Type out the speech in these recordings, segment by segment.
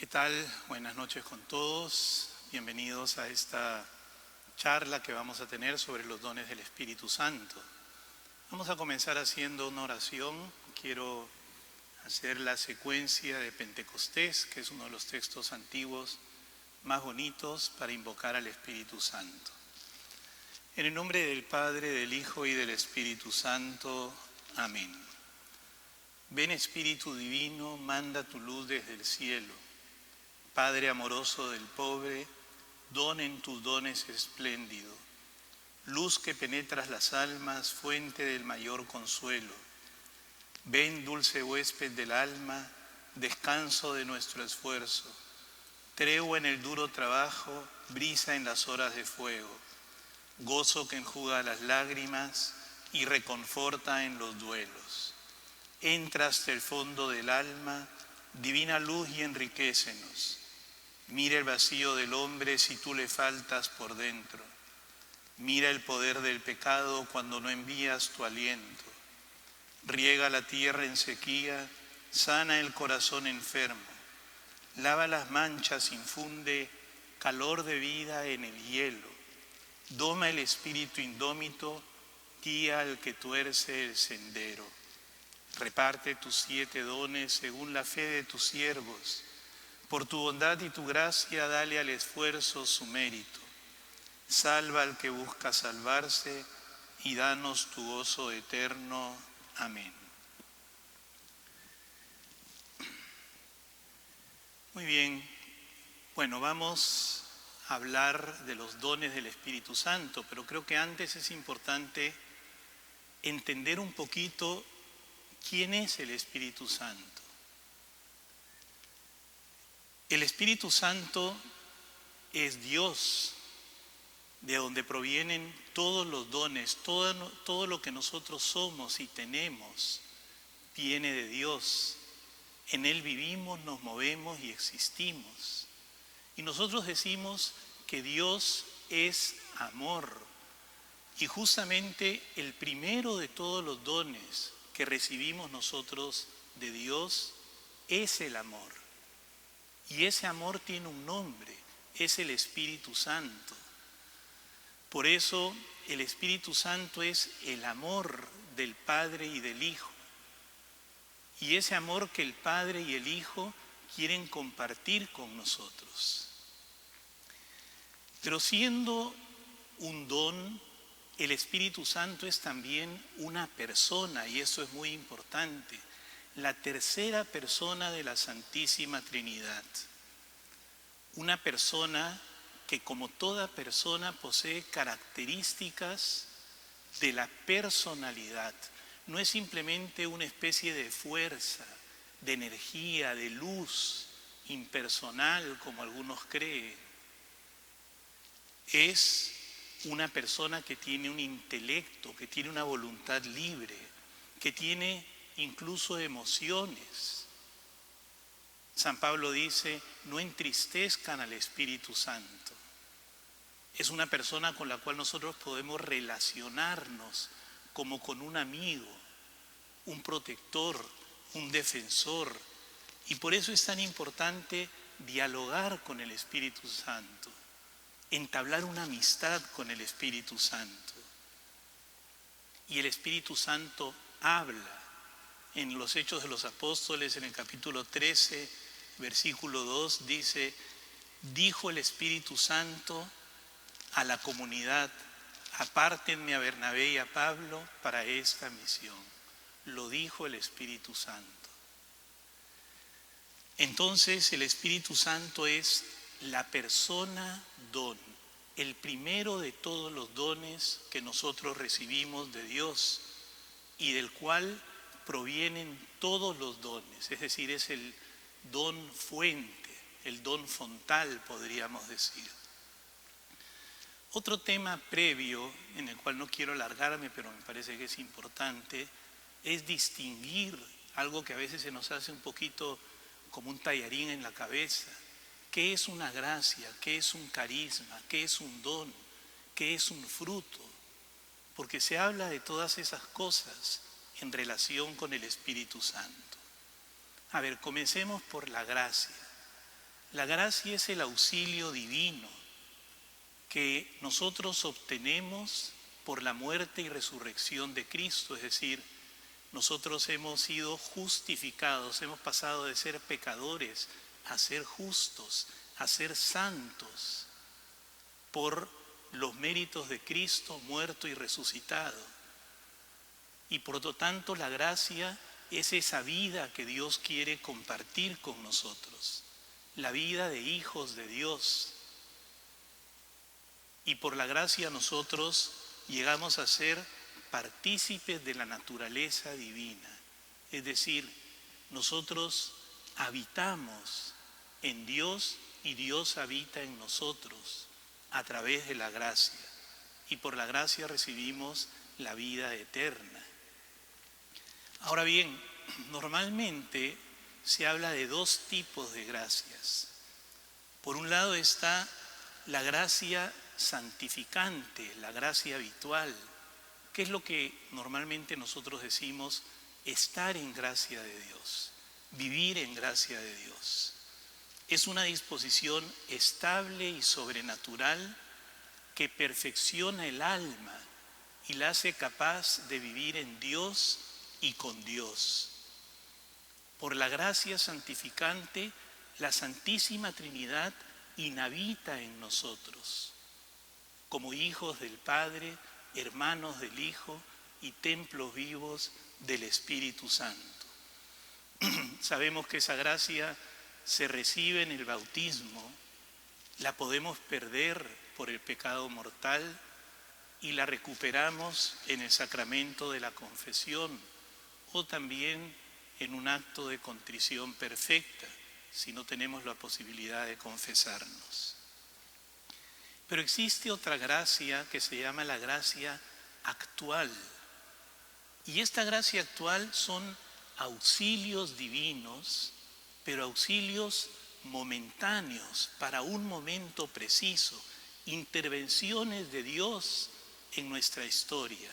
¿Qué tal? Buenas noches con todos. Bienvenidos a esta charla que vamos a tener sobre los dones del Espíritu Santo. Vamos a comenzar haciendo una oración. Quiero hacer la secuencia de Pentecostés, que es uno de los textos antiguos más bonitos para invocar al Espíritu Santo. En el nombre del Padre, del Hijo y del Espíritu Santo. Amén. Ven Espíritu Divino, manda tu luz desde el cielo. Padre amoroso del pobre, don en tus dones espléndido. Luz que penetras las almas, fuente del mayor consuelo. Ven dulce huésped del alma, descanso de nuestro esfuerzo. Tregua en el duro trabajo, brisa en las horas de fuego. Gozo que enjuga las lágrimas y reconforta en los duelos. Entra hasta el fondo del alma, divina luz y enriquécenos. Mira el vacío del hombre si tú le faltas por dentro. Mira el poder del pecado cuando no envías tu aliento. Riega la tierra en sequía, sana el corazón enfermo. Lava las manchas, infunde calor de vida en el hielo. Doma el espíritu indómito, guía al que tuerce el sendero. Reparte tus 7 dones según la fe de tus siervos. Por tu bondad y tu gracia, dale al esfuerzo su mérito. Salva al que busca salvarse y danos tu gozo eterno. Amén. Muy bien, bueno, vamos a hablar de los dones del Espíritu Santo, pero creo que antes es importante entender un poquito quién es el Espíritu Santo. El Espíritu Santo es Dios, de donde provienen todos los dones, todo lo que nosotros somos y tenemos, viene de Dios. En Él vivimos, nos movemos y existimos. Y nosotros decimos que Dios es amor. Y justamente el primero de todos los dones que recibimos nosotros de Dios es el amor. Y ese amor tiene un nombre, es el Espíritu Santo. Por eso el Espíritu Santo es el amor del Padre y del Hijo. Y ese amor que el Padre y el Hijo quieren compartir con nosotros. Pero siendo un don, el Espíritu Santo es también una persona, y eso es muy importante. La tercera persona de la Santísima Trinidad. Una persona que, como toda persona, posee características de la personalidad. No es simplemente una especie de fuerza, de energía, de luz impersonal, como algunos creen. Es una persona que tiene un intelecto, que tiene una voluntad libre, que tiene incluso emociones. San Pablo dice, no entristezcan al Espíritu Santo. Es una persona con la cual nosotros podemos relacionarnos como con un amigo, un protector, un defensor. Y por eso es tan importante dialogar con el Espíritu Santo, entablar una amistad con el Espíritu Santo. Y el Espíritu Santo habla. En los Hechos de los Apóstoles, en el capítulo 13, versículo 2, dice, dijo el Espíritu Santo a la comunidad, apártenme a Bernabé y a Pablo para esta misión. Lo dijo el Espíritu Santo. Entonces el Espíritu Santo es la persona don, el primero de todos los dones que nosotros recibimos de Dios y del cual provienen todos los dones, es decir, es el don fuente, el don fontal, podríamos decir. Otro tema previo, en el cual no quiero alargarme, pero me parece que es importante, es distinguir algo que a veces se nos hace un poquito como un tallarín en la cabeza. ¿Qué es una gracia? ¿Qué es un carisma? ¿Qué es un don? ¿Qué es un fruto? Porque se habla de todas esas cosas en relación con el Espíritu Santo. A ver, comencemos por la gracia. La gracia es el auxilio divino que nosotros obtenemos por la muerte y resurrección de Cristo, es decir, nosotros hemos sido justificados, hemos pasado de ser pecadores a ser justos, a ser santos, por los méritos de Cristo muerto y resucitado. Y por lo tanto la gracia es esa vida que Dios quiere compartir con nosotros, la vida de hijos de Dios. Y por la gracia nosotros llegamos a ser partícipes de la naturaleza divina. Es decir, nosotros habitamos en Dios y Dios habita en nosotros a través de la gracia. Y por la gracia recibimos la vida eterna. Ahora bien, normalmente se habla de dos tipos de gracias. Por un lado está la gracia santificante, la gracia habitual, que es lo que normalmente nosotros decimos estar en gracia de Dios, vivir en gracia de Dios. Es una disposición estable y sobrenatural que perfecciona el alma y la hace capaz de vivir en Dios y con Dios. Por la gracia santificante, la Santísima Trinidad inhabita en nosotros, como hijos del Padre, hermanos del Hijo y templos vivos del Espíritu Santo. Sabemos que esa gracia se recibe en el bautismo, la podemos perder por el pecado mortal y la recuperamos en el sacramento de la confesión o también en un acto de contrición perfecta, si no tenemos la posibilidad de confesarnos. Pero existe otra gracia que se llama la gracia actual. Y esta gracia actual son auxilios divinos, pero auxilios momentáneos para un momento preciso, intervenciones de Dios en nuestra historia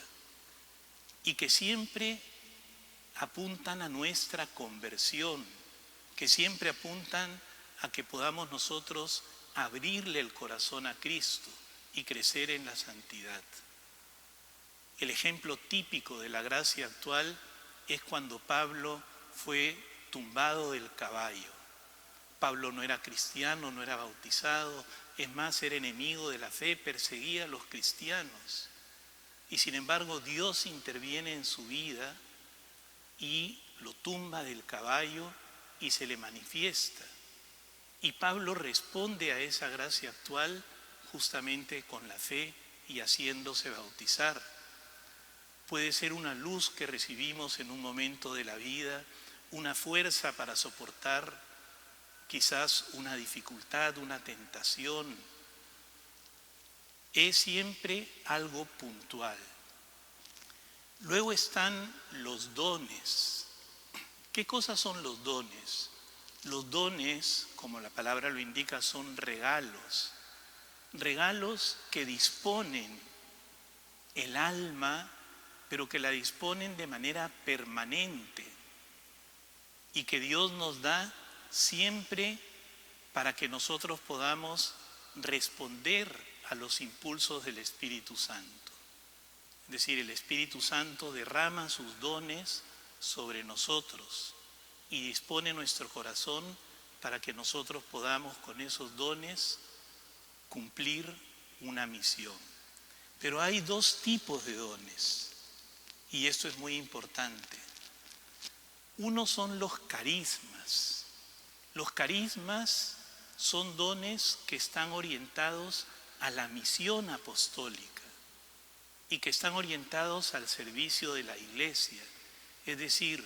y que siempre apuntan a nuestra conversión, que siempre apuntan a que podamos nosotros abrirle el corazón a Cristo y crecer en la santidad. El ejemplo típico de la gracia actual es cuando Pablo fue tumbado del caballo. Pablo no era cristiano, no era bautizado, es más, era enemigo de la fe, perseguía a los cristianos. Y sin embargo Dios interviene en su vida y lo tumba del caballo y se le manifiesta. Y Pablo responde a esa gracia actual justamente con la fe y haciéndose bautizar. Puede ser una luz que recibimos en un momento de la vida, una fuerza para soportar quizás una dificultad, una tentación. Es siempre algo puntual. Luego están los dones. ¿Qué cosas son los dones? Los dones, como la palabra lo indica, son regalos. Regalos que disponen el alma, pero que la disponen de manera permanente y que Dios nos da siempre para que nosotros podamos responder a los impulsos del Espíritu Santo. Es decir, el Espíritu Santo derrama sus dones sobre nosotros y dispone nuestro corazón para que nosotros podamos con esos dones cumplir una misión. Pero hay dos tipos de dones y esto es muy importante. Uno son los carismas. Los carismas son dones que están orientados a la misión apostólica y que están orientados al servicio de la iglesia. Es decir,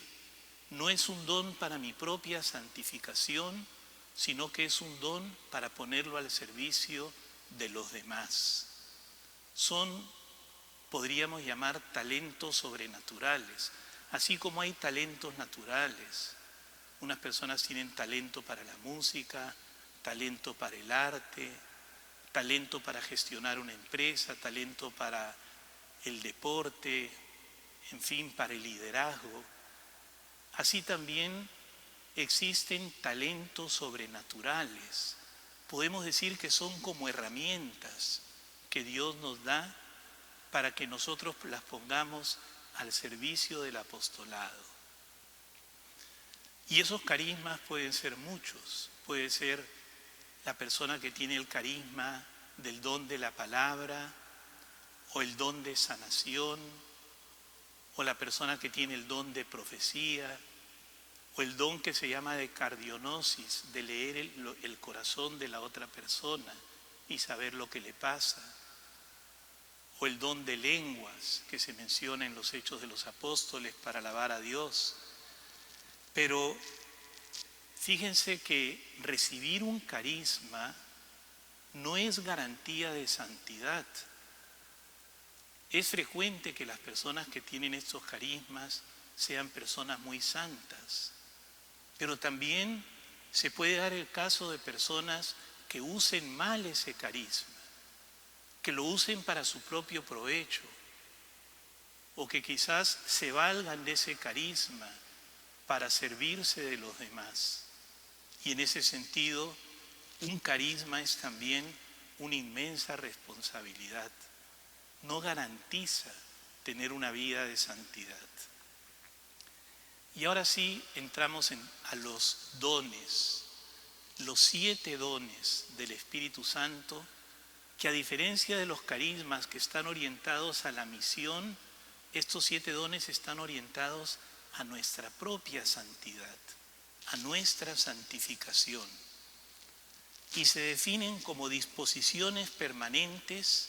no es un don para mi propia santificación, sino que es un don para ponerlo al servicio de los demás. Son, podríamos llamar, talentos sobrenaturales, así como hay talentos naturales. Unas personas tienen talento para la música, talento para el arte, talento para gestionar una empresa, talento para el deporte, en fin, para el liderazgo. Así también existen talentos sobrenaturales. Podemos decir que son como herramientas que Dios nos da para que nosotros las pongamos al servicio del apostolado. Y esos carismas pueden ser muchos. Puede ser la persona que tiene el carisma del don de la palabra, o el don de sanación, o la persona que tiene el don de profecía, o el don que se llama de cardionosis, de leer el corazón de la otra persona y saber lo que le pasa, o el don de lenguas que se menciona en los Hechos de los Apóstoles para alabar a Dios. Pero fíjense que recibir un carisma no es garantía de santidad. Es frecuente que las personas que tienen estos carismas sean personas muy santas, pero también se puede dar el caso de personas que usen mal ese carisma, que lo usen para su propio provecho, o que quizás se valgan de ese carisma para servirse de los demás. Y en ese sentido, un carisma es también una inmensa responsabilidad. No garantiza tener una vida de santidad. Y ahora sí entramos a los dones, los 7 dones del Espíritu Santo, que a diferencia de los carismas que están orientados a la misión, estos 7 dones están orientados a nuestra propia santidad, a nuestra santificación. Y se definen como disposiciones permanentes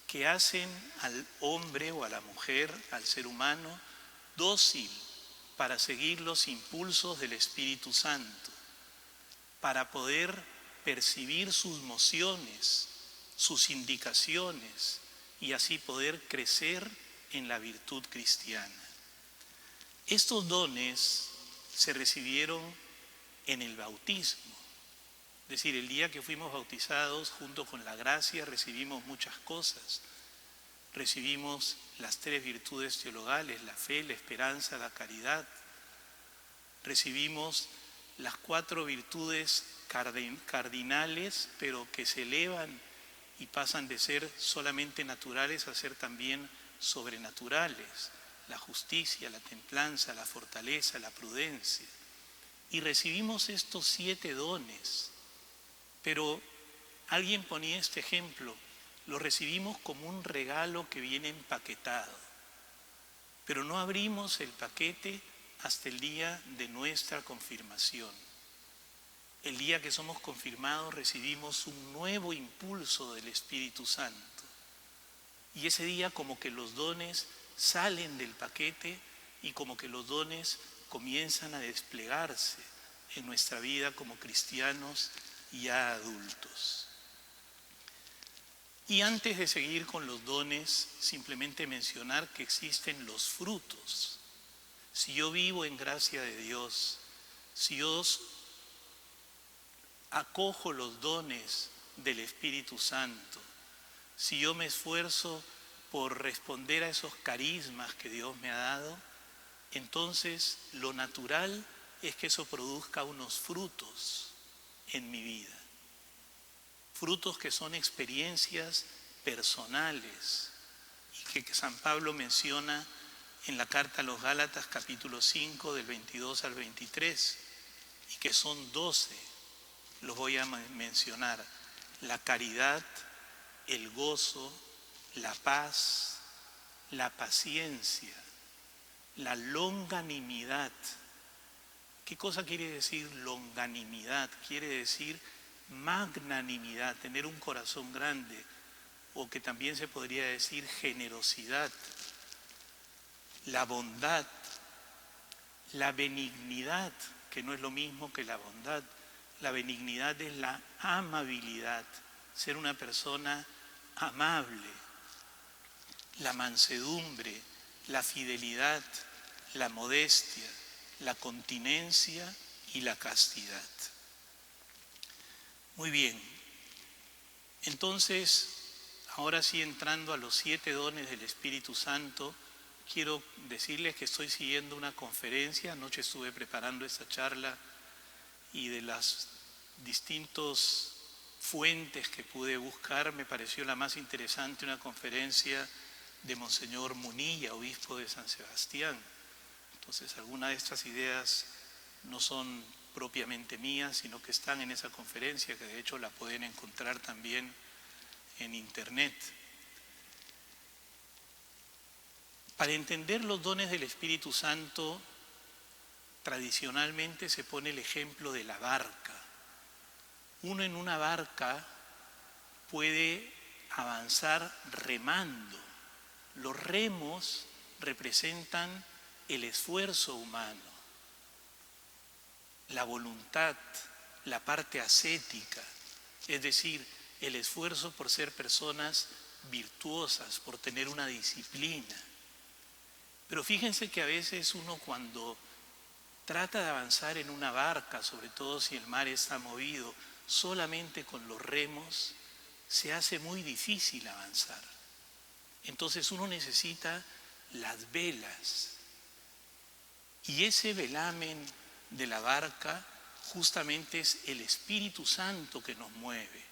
que hacen al hombre o a la mujer, al ser humano, dócil para seguir los impulsos del Espíritu Santo, para poder percibir sus mociones, sus indicaciones y así poder crecer en la virtud cristiana. Estos dones se recibieron en el bautismo. Es decir, el día que fuimos bautizados, junto con la gracia, recibimos muchas cosas. Recibimos las 3 virtudes teologales, la fe, la esperanza, la caridad. Recibimos las 4 virtudes cardinales, pero que se elevan y pasan de ser solamente naturales a ser también sobrenaturales. La justicia, la templanza, la fortaleza, la prudencia. Y recibimos estos 7 dones. Pero alguien ponía este ejemplo, lo recibimos como un regalo que viene empaquetado, pero no abrimos el paquete hasta el día de nuestra confirmación. El día que somos confirmados recibimos un nuevo impulso del Espíritu Santo. Y ese día como que los dones salen del paquete y como que los dones comienzan a desplegarse en nuestra vida como cristianos y ya adultos. Y antes de seguir con los dones, simplemente mencionar que existen los frutos. Si yo vivo en gracia de Dios, si yo acojo los dones del Espíritu Santo, si yo me esfuerzo por responder a esos carismas que Dios me ha dado, entonces lo natural es que eso produzca unos frutos en mi vida. Frutos que son experiencias personales y que San Pablo menciona en la carta a los Gálatas capítulo 5 del 22 al 23 y que son 12, los voy a mencionar: la caridad, el gozo, la paz, la paciencia, la longanimidad. ¿Qué cosa quiere decir longanimidad? Quiere decir magnanimidad, tener un corazón grande, o que también se podría decir generosidad, la bondad, la benignidad, que no es lo mismo que la bondad. La benignidad es la amabilidad, ser una persona amable, la mansedumbre, la fidelidad, la modestia, la continencia y la castidad. Muy bien, entonces, ahora sí entrando a los 7 dones del Espíritu Santo, quiero decirles que estoy siguiendo una conferencia. Anoche estuve preparando esta charla y de las distintas fuentes que pude buscar, me pareció la más interesante una conferencia de Monseñor Munilla, obispo de San Sebastián. Entonces, algunas de estas ideas no son propiamente mías, sino que están en esa conferencia, que de hecho la pueden encontrar también en internet. Para entender los dones del Espíritu Santo, tradicionalmente se pone el ejemplo de la barca. Uno en una barca puede avanzar remando. Los remos representan el esfuerzo humano, la voluntad, la parte ascética, es decir, el esfuerzo por ser personas virtuosas, por tener una disciplina. Pero fíjense que a veces uno cuando trata de avanzar en una barca, sobre todo si el mar está movido, solamente con los remos, se hace muy difícil avanzar. Entonces uno necesita las velas. Y ese velamen de la barca justamente es el Espíritu Santo que nos mueve.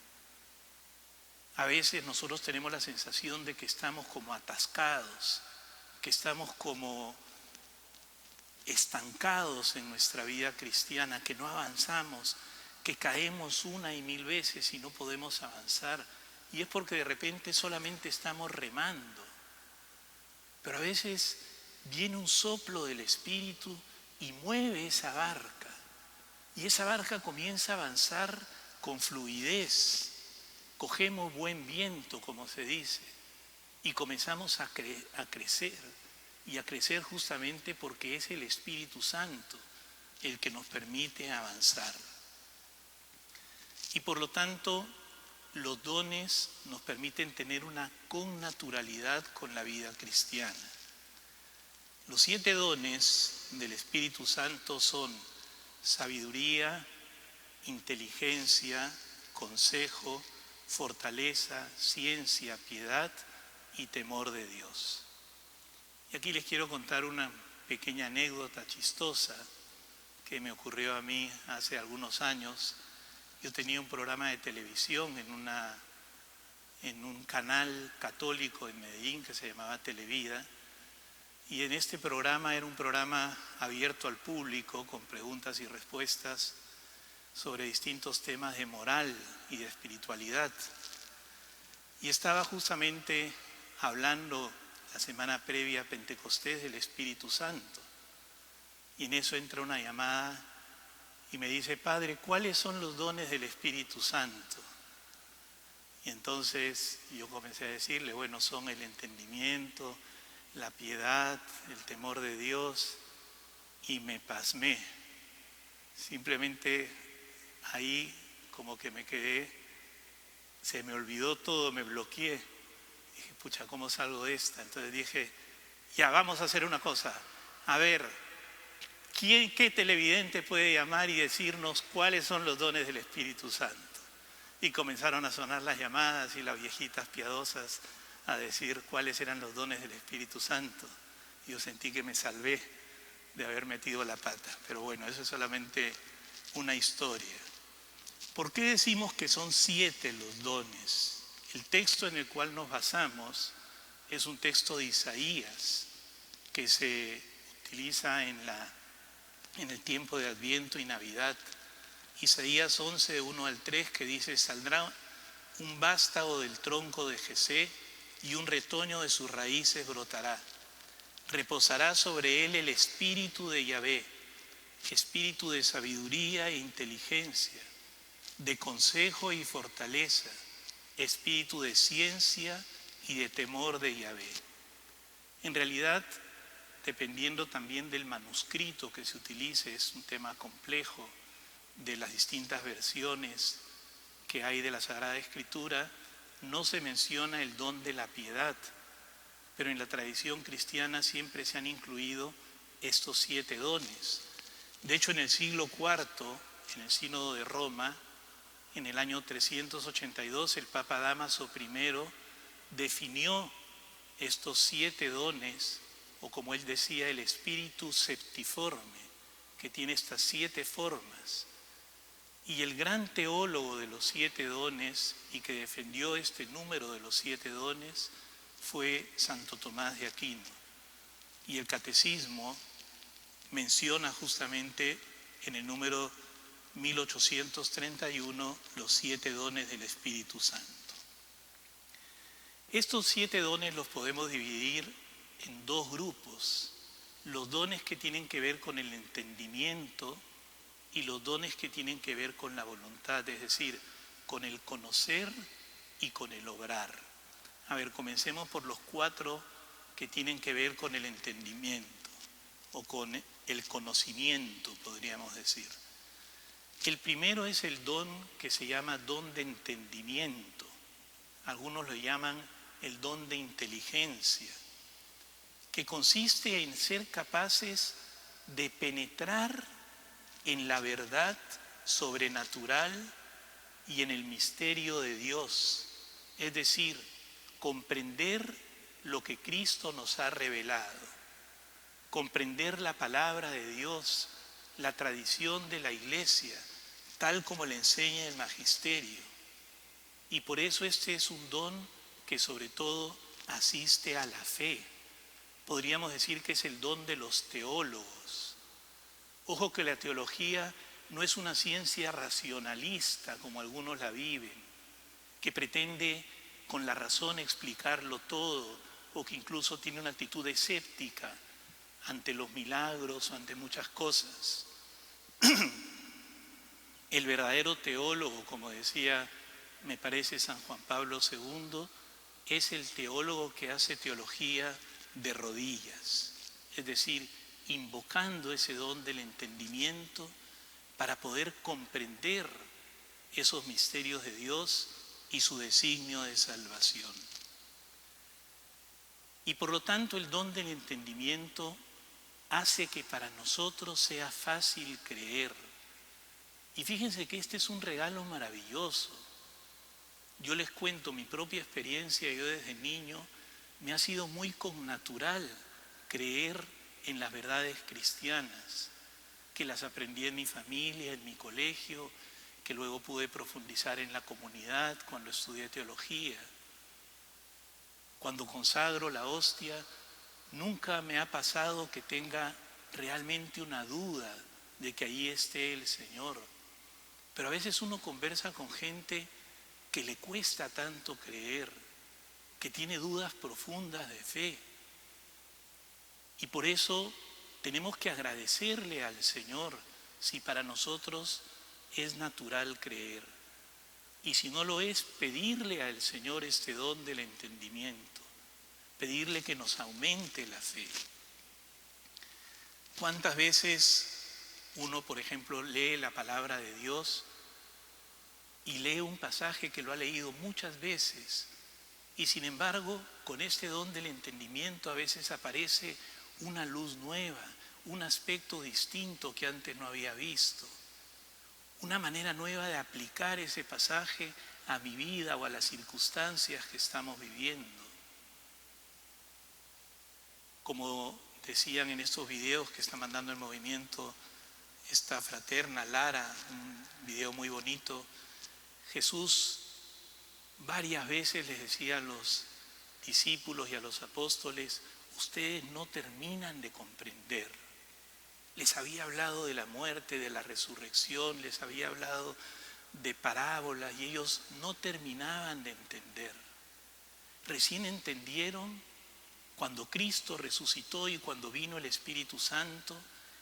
A veces nosotros tenemos la sensación de que estamos como atascados, que estamos como estancados en nuestra vida cristiana, que no avanzamos, que caemos una y mil veces y no podemos avanzar. Y es porque de repente solamente estamos remando. Pero a veces viene un soplo del Espíritu y mueve esa barca. Y esa barca comienza a avanzar con fluidez. Cogemos buen viento, como se dice, y comenzamos a crecer. Y a crecer justamente porque es el Espíritu Santo el que nos permite avanzar. Y por lo tanto, los dones nos permiten tener una connaturalidad con la vida cristiana. Los 7 dones del Espíritu Santo son sabiduría, inteligencia, consejo, fortaleza, ciencia, piedad y temor de Dios. Y aquí les quiero contar una pequeña anécdota chistosa que me ocurrió a mí hace algunos años. Yo tenía un programa de televisión en un canal católico en Medellín que se llamaba Televida. Y en este programa era un programa abierto al público con preguntas y respuestas sobre distintos temas de moral y de espiritualidad. Y estaba justamente hablando la semana previa a Pentecostés del Espíritu Santo. Y en eso entra una llamada y me dice: Padre, ¿cuáles son los dones del Espíritu Santo? Y entonces yo comencé a decirle, bueno, son el entendimiento, la piedad, el temor de Dios, y me pasmé. Simplemente ahí como que me quedé, se me olvidó todo, me bloqueé. Dije, pucha, ¿cómo salgo de esta? Entonces dije, ya, vamos a hacer una cosa. A ver, ¿qué televidente puede llamar y decirnos cuáles son los dones del Espíritu Santo? Y comenzaron a sonar las llamadas y las viejitas piadosas a decir cuáles eran los dones del Espíritu Santo. Y yo sentí que me salvé de haber metido la pata. Pero bueno, eso es solamente una historia. ¿Por qué decimos que son 7 los dones? El texto en el cual nos basamos es un texto de Isaías que se utiliza en el tiempo de Adviento y Navidad. Isaías 11, de 1 al 3, que dice: saldrá un vástago del tronco de Jesé y un retoño de sus raíces brotará. Reposará sobre él el espíritu de Yahvé, espíritu de sabiduría e inteligencia, de consejo y fortaleza, espíritu de ciencia y de temor de Yahvé. En realidad, dependiendo también del manuscrito que se utilice, es un tema complejo, de las distintas versiones que hay de la Sagrada Escritura, no se menciona el don de la piedad, pero en la tradición cristiana siempre se han incluido estos 7 dones. De hecho, en el siglo IV, en el Sínodo de Roma, en el año 382, el Papa Dámaso I definió estos 7 dones, o como él decía, el espíritu septiforme, que tiene estas 7 formas. Y el gran teólogo de los 7 dones y que defendió este número de los 7 dones fue Santo Tomás de Aquino. Y el catecismo menciona justamente en el número 1831 los 7 dones del Espíritu Santo. Estos 7 dones los podemos dividir en 2 grupos: los dones que tienen que ver con el entendimiento y los dones que tienen que ver con la voluntad, es decir, con el conocer y con el obrar. A ver, comencemos por los 4 que tienen que ver con el entendimiento o con el conocimiento, podríamos decir. El primero es el don que se llama don de entendimiento. Algunos lo llaman el don de inteligencia, que consiste en ser capaces de penetrar en la verdad sobrenatural y en el misterio de Dios, es decir, comprender lo que Cristo nos ha revelado, comprender la palabra de Dios, la tradición de la Iglesia, tal como le enseña el magisterio. Y por eso este es un don que sobre todo asiste a la fe. Podríamos decir que es el don de los teólogos. Ojo que la teología no es una ciencia racionalista como algunos la viven, que pretende con la razón explicarlo todo, o que incluso tiene una actitud escéptica ante los milagros o ante muchas cosas. El verdadero teólogo, como decía, me parece, San Juan Pablo II, es el teólogo que hace teología de rodillas, es decir, invocando ese don del entendimiento para poder comprender esos misterios de Dios y su designio de salvación. Y por lo tanto el don del entendimiento hace que para nosotros sea fácil creer. Y fíjense que este es un regalo maravilloso. Yo les cuento mi propia experiencia. Yo desde niño me ha sido muy connatural creer en las verdades cristianas, que las aprendí en mi familia, en mi colegio, que luego pude profundizar en la comunidad cuando estudié teología. Cuando consagro la hostia, nunca me ha pasado que tenga realmente una duda de que ahí esté el Señor. Pero a veces uno conversa con gente que le cuesta tanto creer, que tiene dudas profundas de fe. Y por eso tenemos que agradecerle al Señor si para nosotros es natural creer. Y si no lo es, pedirle al Señor este don del entendimiento, pedirle que nos aumente la fe. ¿Cuántas veces uno, por ejemplo, lee la palabra de Dios y lee un pasaje que lo ha leído muchas veces y sin embargo con este don del entendimiento a veces aparece una luz nueva, un aspecto distinto que antes no había visto, una manera nueva de aplicar ese pasaje a mi vida o a las circunstancias que estamos viviendo? Como decían en estos videos que está mandando el movimiento esta fraterna Lara, un video muy bonito, Jesús varias veces les decía a los discípulos y a los apóstoles: ustedes no terminan de comprender. Les había hablado de la muerte, de la resurrección, les había hablado de parábolas y ellos no terminaban de entender. Recién entendieron cuando Cristo resucitó y cuando vino el Espíritu Santo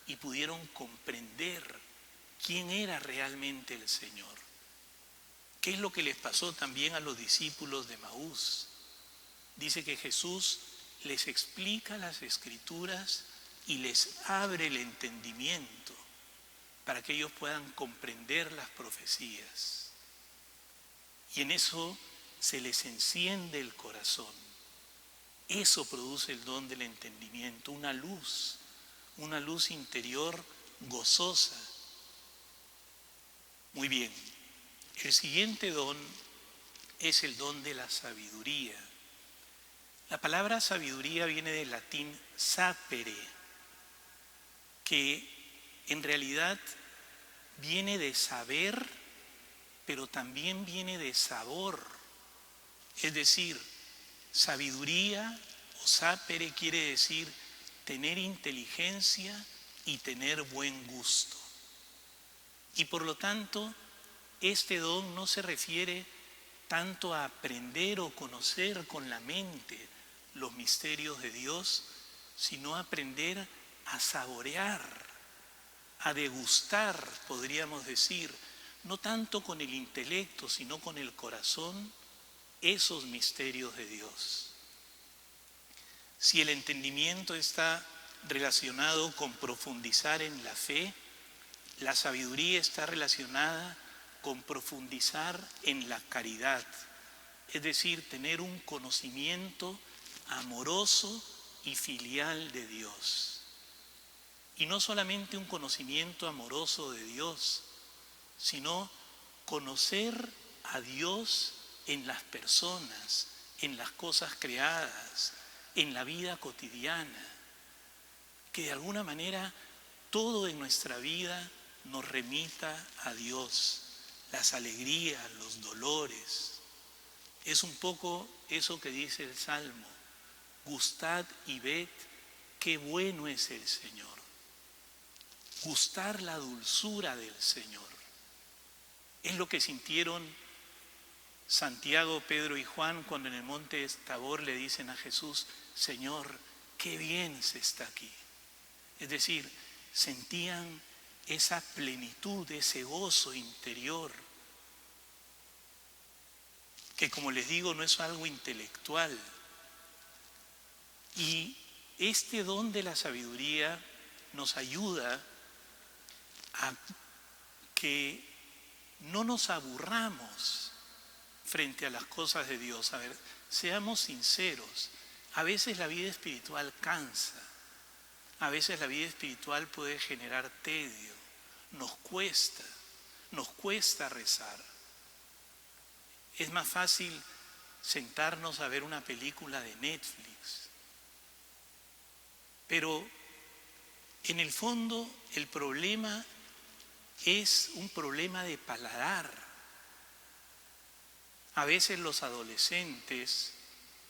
y pudieron comprender quién era realmente el Señor. ¿Qué es lo que les pasó también a los discípulos de Maús? Dice que Jesús les explica las Escrituras y les abre el entendimiento para que ellos puedan comprender las profecías. Y en eso se les enciende el corazón. Eso produce el don del entendimiento, una luz interior gozosa. Muy bien, el siguiente don es el don de la sabiduría. La palabra sabiduría viene del latín sapere, que en realidad viene de saber, pero también viene de sabor. Es decir, sabiduría o sapere quiere decir tener inteligencia y tener buen gusto. Y por lo tanto, este don no se refiere tanto a aprender o conocer con la mente los misterios de Dios, sino a aprender a saborear, a degustar, podríamos decir, no tanto con el intelecto, sino con el corazón, esos misterios de Dios. Si el entendimiento está relacionado con profundizar en la fe, la sabiduría está relacionada con profundizar en la caridad, es decir, tener un conocimiento amoroso y filial de Dios. Y no solamente un conocimiento amoroso de Dios, sino conocer a Dios en las personas, en las cosas creadas, en la vida cotidiana, que de alguna manera todo en nuestra vida nos remita a Dios, las alegrías, los dolores. Es un poco eso que dice el Salmo: gustad y ved qué bueno es el Señor. Gustar la dulzura del Señor. Es lo que sintieron Santiago, Pedro y Juan cuando en el monte Tabor le dicen a Jesús: Señor, qué bien se está aquí. Es decir, sentían esa plenitud, ese gozo interior, que como les digo no es algo intelectual. Y este don de la sabiduría nos ayuda a que no nos aburramos frente a las cosas de Dios. A ver, seamos sinceros, a veces la vida espiritual cansa, a veces la vida espiritual puede generar tedio, nos cuesta rezar. Es más fácil sentarnos a ver una película de Netflix. Pero en el fondo el problema es un problema de paladar. A veces los adolescentes,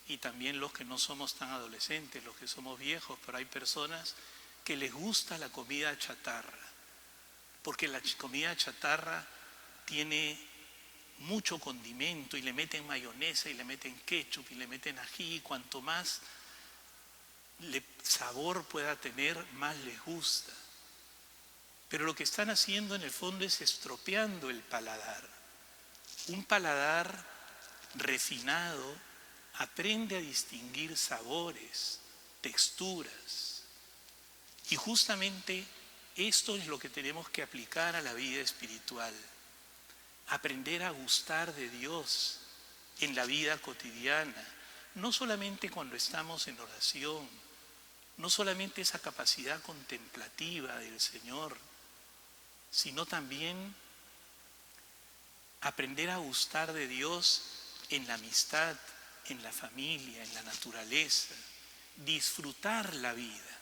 y también los que no somos tan adolescentes, los que somos viejos, pero hay personas que les gusta la comida chatarra, porque la comida chatarra tiene mucho condimento y le meten mayonesa y le meten ketchup y le meten ají, y cuanto más sabor pueda tener, más les gusta. Pero lo que están haciendo en el fondo es estropeando el paladar. Un paladar refinado aprende a distinguir sabores, texturas. Y justamente esto es lo que tenemos que aplicar a la vida espiritual. Aprender a gustar de Dios en la vida cotidiana, no solamente cuando estamos en oración, no solamente esa capacidad contemplativa del Señor, sino también aprender a gustar de Dios en la amistad, en la familia, en la naturaleza, disfrutar la vida.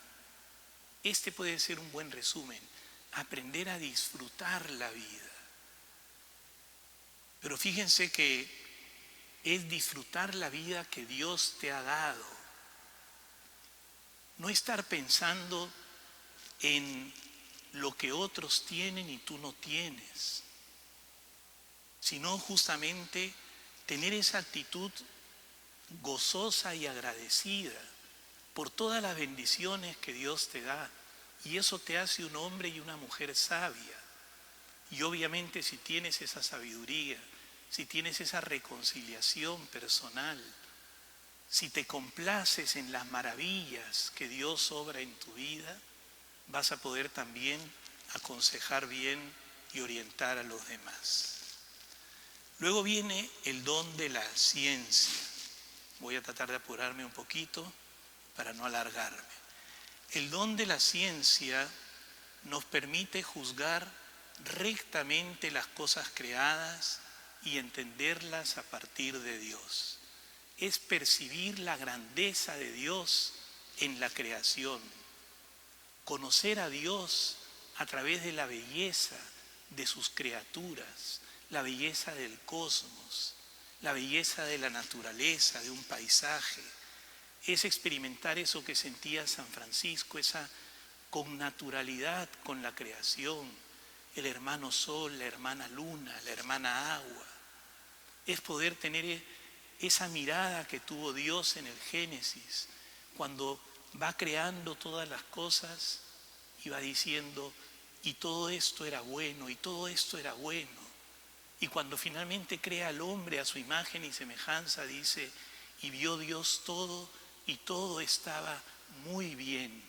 Este puede ser un buen resumen, aprender a disfrutar la vida. Pero fíjense que es disfrutar la vida que Dios te ha dado. No estar pensando en lo que otros tienen y tú no tienes, sino justamente tener esa actitud gozosa y agradecida por todas las bendiciones que Dios te da. Y eso te hace un hombre y una mujer sabia. Y obviamente si tienes esa sabiduría, si tienes esa reconciliación personal, si te complaces en las maravillas que Dios obra en tu vida, vas a poder también aconsejar bien y orientar a los demás. Luego viene el don de la ciencia. Voy a tratar de apurarme un poquito para no alargarme. El don de la ciencia nos permite juzgar rectamente las cosas creadas y entenderlas a partir de Dios. Es percibir la grandeza de Dios en la creación, conocer a Dios a través de la belleza de sus criaturas, la belleza del cosmos, la belleza de la naturaleza, de un paisaje. Es experimentar eso que sentía San Francisco, esa connaturalidad con la creación, el hermano sol, la hermana luna, la hermana agua. Es poder tener esa mirada que tuvo Dios en el Génesis, cuando va creando todas las cosas y va diciendo, y todo esto era bueno, y todo esto era bueno. Y cuando finalmente crea al hombre a su imagen y semejanza, dice, y vio Dios todo, y todo estaba muy bien.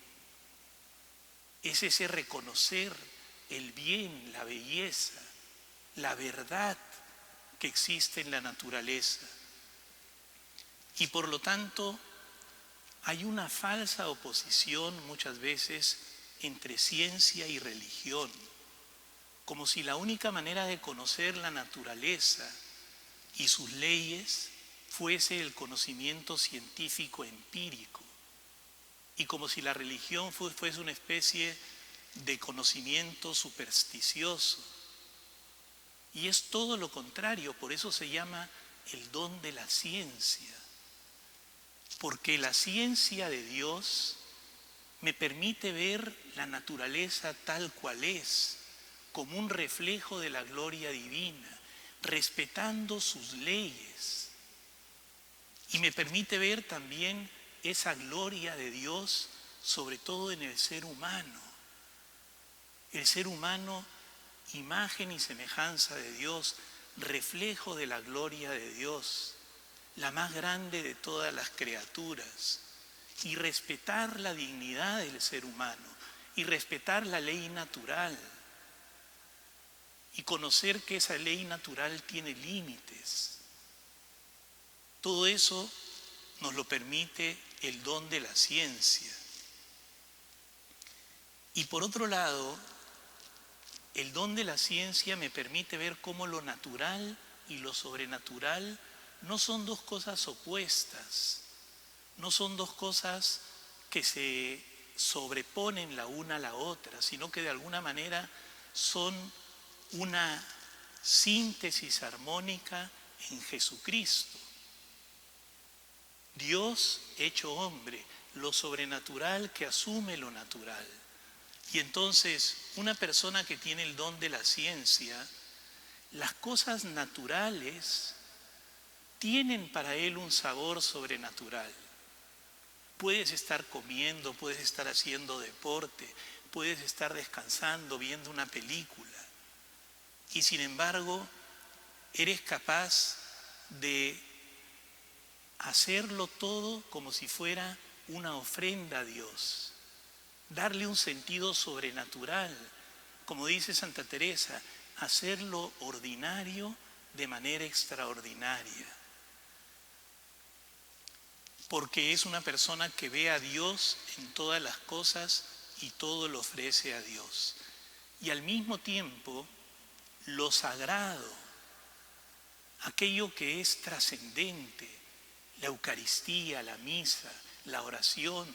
Es ese reconocer el bien, la belleza, la verdad que existe en la naturaleza. Y por lo tanto, hay una falsa oposición muchas veces entre ciencia y religión, como si la única manera de conocer la naturaleza y sus leyes fuese el conocimiento científico empírico, y como si la religión fuese una especie de conocimiento supersticioso. Y es todo lo contrario, por eso se llama el don de la ciencia, porque la ciencia de Dios me permite ver la naturaleza tal cual es, como un reflejo de la gloria divina, respetando sus leyes. Y me permite ver también esa gloria de Dios, sobre todo en el ser humano. El ser humano, imagen y semejanza de Dios, reflejo de la gloria de Dios, la más grande de todas las criaturas. Y respetar la dignidad del ser humano, y respetar la ley natural, y conocer que esa ley natural tiene límites. Todo eso nos lo permite el don de la ciencia. Y por otro lado, el don de la ciencia me permite ver cómo lo natural y lo sobrenatural no son dos cosas opuestas, no son dos cosas que se sobreponen la una a la otra, sino que de alguna manera son una síntesis armónica en Jesucristo. Dios hecho hombre, lo sobrenatural que asume lo natural. Y entonces, una persona que tiene el don de la ciencia, las cosas naturales tienen para él un sabor sobrenatural. Puedes estar comiendo, puedes estar haciendo deporte, puedes estar descansando, viendo una película. Y sin embargo, eres capaz de hacerlo todo como si fuera una ofrenda a Dios. Darle un sentido sobrenatural. Como dice Santa Teresa, hacer lo ordinario de manera extraordinaria. Porque es una persona que ve a Dios en todas las cosas y todo lo ofrece a Dios. Y al mismo tiempo, lo sagrado, aquello que es trascendente, la Eucaristía, la misa, la oración,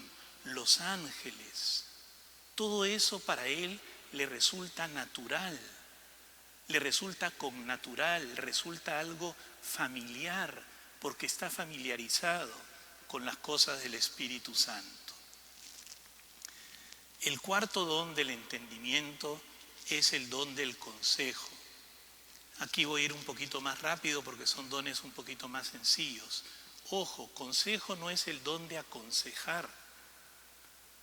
los ángeles, todo eso para él le resulta natural, le resulta connatural, le resulta algo familiar, porque está familiarizado con las cosas del Espíritu Santo. El cuarto don del entendimiento es el don del consejo. Aquí voy a ir un poquito más rápido porque son dones un poquito más sencillos. Ojo, consejo no es el don de aconsejar,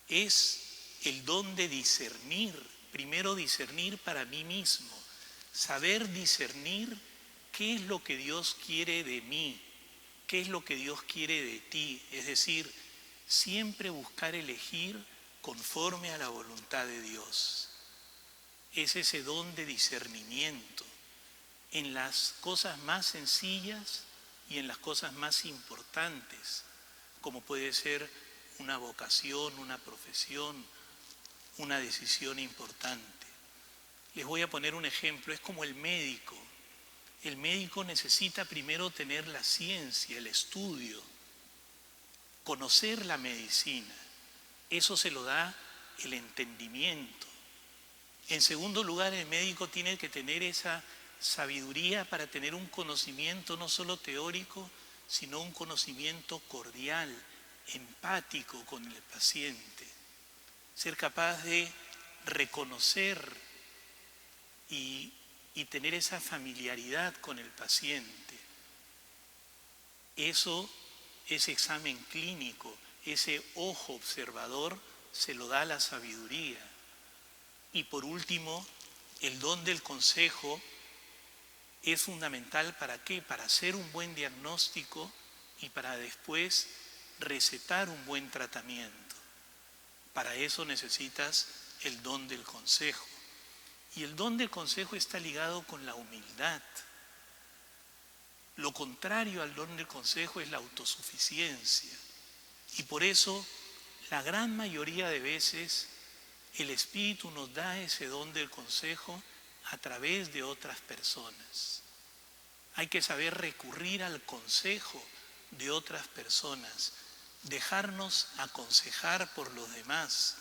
es el don de discernir. Primero discernir para mí mismo, saber discernir qué es lo que Dios quiere de mí, qué es lo que Dios quiere de ti. Es decir, siempre buscar elegir conforme a la voluntad de Dios. Es ese don de discernimiento en las cosas más sencillas y en las cosas más importantes, como puede ser una vocación, una profesión, una decisión importante. Les voy a poner un ejemplo, es como el médico. El médico necesita primero tener la ciencia, el estudio, conocer la medicina. Eso se lo da el entendimiento. En segundo lugar, el médico tiene que tener esa sabiduría para tener un conocimiento no solo teórico, sino un conocimiento cordial, empático con el paciente. Ser capaz de reconocer y tener esa familiaridad con el paciente. Eso, ese examen clínico, ese ojo observador, se lo da la sabiduría. Y por último, el don del consejo es fundamental ¿para qué? Para hacer un buen diagnóstico y para después recetar un buen tratamiento. Para eso necesitas el don del consejo. Y el don del consejo está ligado con la humildad. Lo contrario al don del consejo es la autosuficiencia. Y por eso, la gran mayoría de veces, el Espíritu nos da ese don del consejo a través de otras personas. Hay que saber recurrir al consejo de otras personas, dejarnos aconsejar por los demás.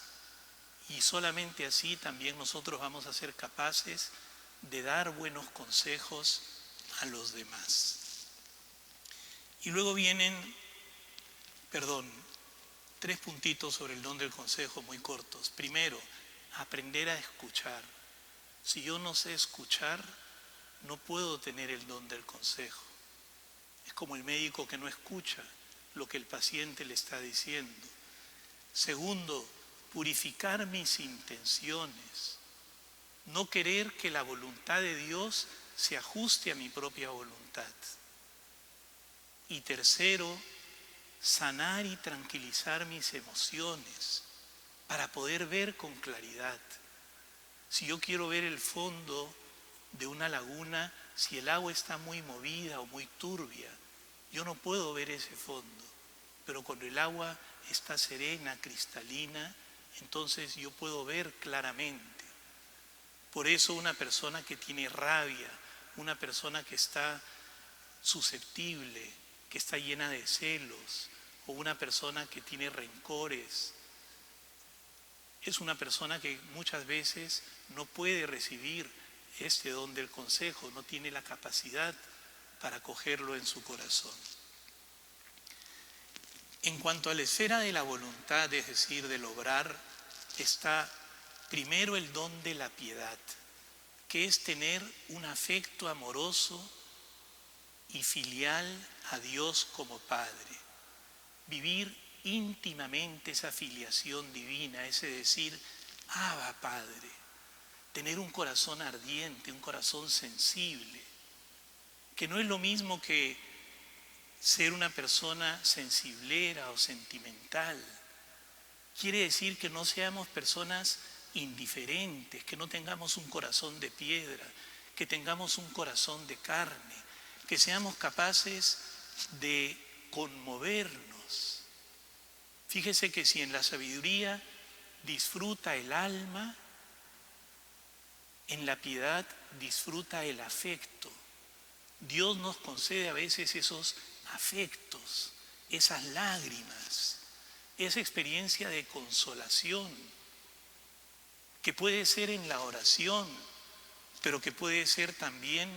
Y solamente así también nosotros vamos a ser capaces de dar buenos consejos a los demás. Y luego vienen, 3 puntitos sobre el don del consejo muy cortos. Primero, aprender a escuchar. Si yo no sé escuchar, no puedo tener el don del consejo. Es como el médico que no escucha lo que el paciente le está diciendo. Segundo, purificar mis intenciones. No querer que la voluntad de Dios se ajuste a mi propia voluntad. Y tercero, sanar y tranquilizar mis emociones para poder ver con claridad. Si yo quiero ver el fondo de una laguna, si el agua está muy movida o muy turbia, yo no puedo ver ese fondo. Pero cuando el agua está serena, cristalina, entonces yo puedo ver claramente. Por eso una persona que tiene rabia, una persona que está susceptible, que está llena de celos, o una persona que tiene rencores, es una persona que muchas veces no puede recibir este don del consejo, no tiene la capacidad para acogerlo en su corazón. En cuanto a la esfera de la voluntad, es decir, del obrar, está primero el don de la piedad, que es tener un afecto amoroso y filial a Dios como Padre. Vivir íntimamente esa filiación divina, ese decir, Abba Padre. Tener un corazón ardiente, un corazón sensible, que no es lo mismo que ser una persona sensiblera o sentimental. Quiere decir que no seamos personas indiferentes, que no tengamos un corazón de piedra, que tengamos un corazón de carne, que seamos capaces de conmovernos. Fíjese que si en la sabiduría disfruta el alma, en la piedad disfruta el afecto. Dios nos concede a veces esos afectos, esas lágrimas, esa experiencia de consolación, que puede ser en la oración, pero que puede ser también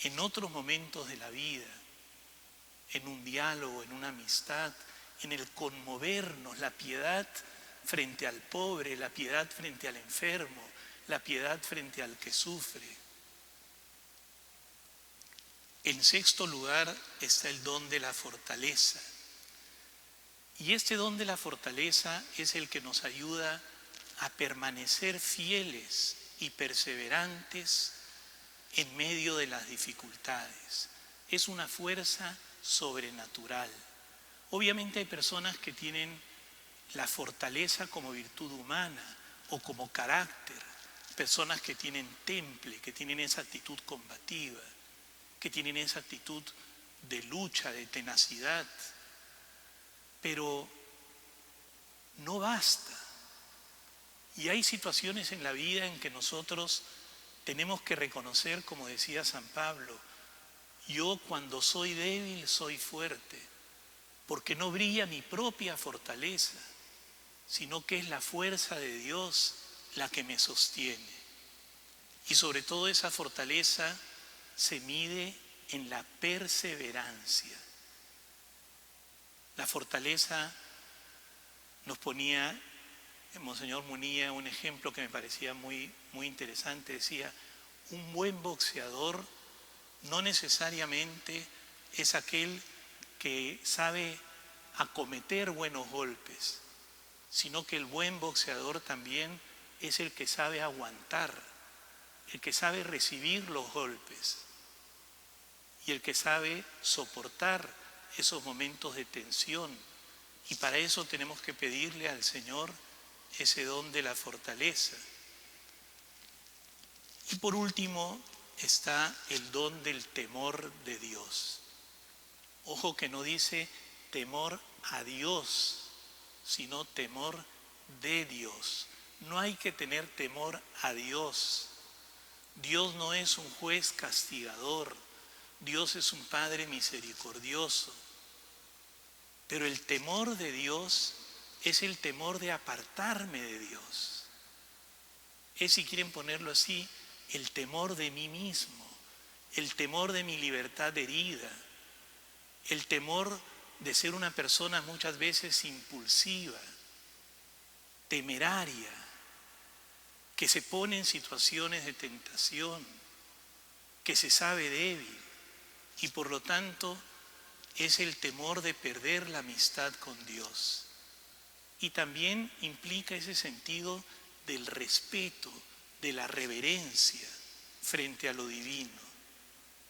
en otros momentos de la vida, en un diálogo, en una amistad, en el conmovernos, la piedad frente al pobre, la piedad frente al enfermo, la piedad frente al que sufre. En sexto lugar está el don de la fortaleza. Y este don de la fortaleza es el que nos ayuda a permanecer fieles y perseverantes en medio de las dificultades. Es una fuerza sobrenatural. Obviamente hay personas que tienen la fortaleza como virtud humana o como carácter, personas que tienen temple, que tienen esa actitud combativa, que tienen esa actitud de lucha, de tenacidad, pero no basta. Y hay situaciones en la vida en que nosotros tenemos que reconocer, como decía San Pablo, yo cuando soy débil soy fuerte, porque no brilla mi propia fortaleza, sino que es la fuerza de Dios la que me sostiene. Y sobre todo esa fortaleza se mide en la perseverancia. La fortaleza nos ponía Monseñor Munilla un ejemplo que me parecía muy interesante. Decía, un buen boxeador no necesariamente es aquel que sabe acometer buenos golpes, sino que el buen boxeador también es el que sabe aguantar, el que sabe recibir los golpes y el que sabe soportar esos momentos de tensión. Y para eso tenemos que pedirle al Señor ese don de la fortaleza. Y por último está el don del temor de Dios. Ojo que no dice temor a Dios, sino temor de Dios. No hay que tener temor a Dios. Dios no es un juez castigador. Dios es un Padre misericordioso. Pero el temor de Dios es el temor de apartarme de Dios. Es, si quieren ponerlo así, el temor de mí mismo, el temor de mi libertad herida, el temor de ser una persona muchas veces impulsiva, temeraria, que se pone en situaciones de tentación, que se sabe débil y por lo tanto es el temor de perder la amistad con Dios. Y también implica ese sentido del respeto, de la reverencia frente a lo divino,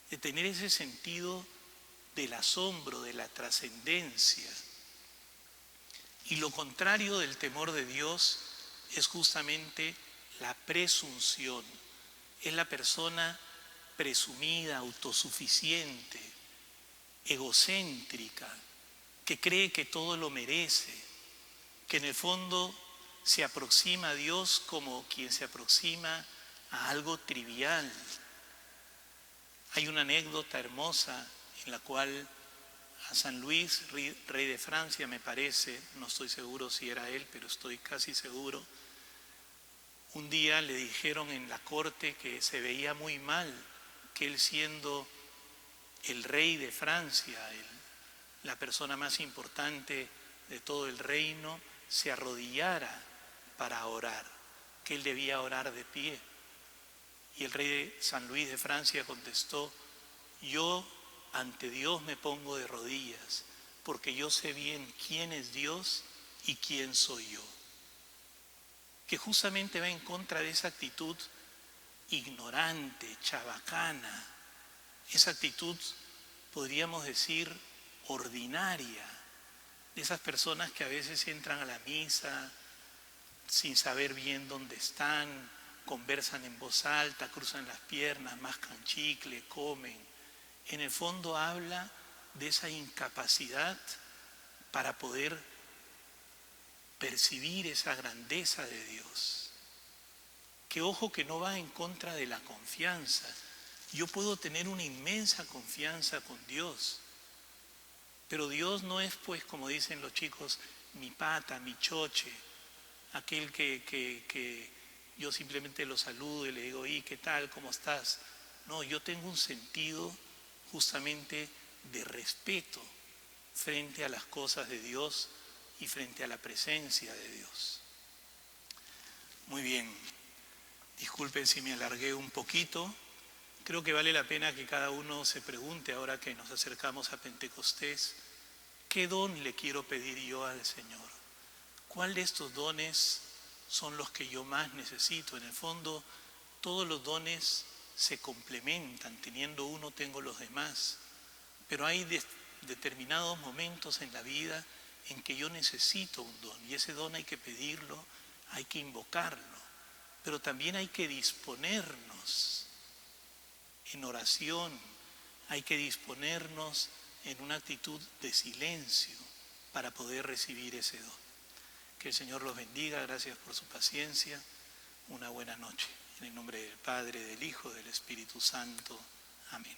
de tener ese sentido del asombro, de la trascendencia. Y lo contrario del temor de Dios es justamente la presunción. Es la persona presumida, autosuficiente, egocéntrica, que cree que todo lo merece, que en el fondo se aproxima a Dios como quien se aproxima a algo trivial. Hay una anécdota hermosa en la cual a San Luis, rey de Francia, me parece, no estoy seguro si era él, pero estoy casi seguro, un día le dijeron en la corte que se veía muy mal que él, siendo el rey de Francia, la persona más importante de todo el reino, se arrodillara para orar, que él debía orar de pie. Y el rey de San Luis de Francia contestó: yo ante Dios me pongo de rodillas, porque yo sé bien quién es Dios y quién soy yo. Que justamente va en contra de esa actitud ignorante, chabacana, esa actitud, podríamos decir, ordinaria, de esas personas que a veces entran a la misa sin saber bien dónde están, conversan en voz alta, cruzan las piernas, mascan chicle, comen. En el fondo habla de esa incapacidad para poder percibir esa grandeza de Dios. Que ojo que no va en contra de la confianza. Yo puedo tener una inmensa confianza con Dios, pero Dios no es, pues, como dicen los chicos, mi pata, mi choche, aquel que yo simplemente lo saludo y le digo: ¿y qué tal? ¿Cómo estás? No, yo tengo un sentido justamente de respeto frente a las cosas de Dios y frente a la presencia de Dios. Muy bien, disculpen si me alargué un poquito. Creo que vale la pena que cada uno se pregunte, ahora que nos acercamos a Pentecostés, ¿qué don le quiero pedir yo al Señor? ¿Cuál de estos dones son los que yo más necesito? En el fondo, todos los dones se complementan. Teniendo uno, tengo los demás. Pero hay determinados momentos en la vida en que yo necesito un don. Y ese don hay que pedirlo, hay que invocarlo. Pero también hay que disponernos en oración, hay que disponernos en una actitud de silencio para poder recibir ese don. Que el Señor los bendiga, gracias por su paciencia, una buena noche. En el nombre del Padre, del Hijo, del Espíritu Santo. Amén.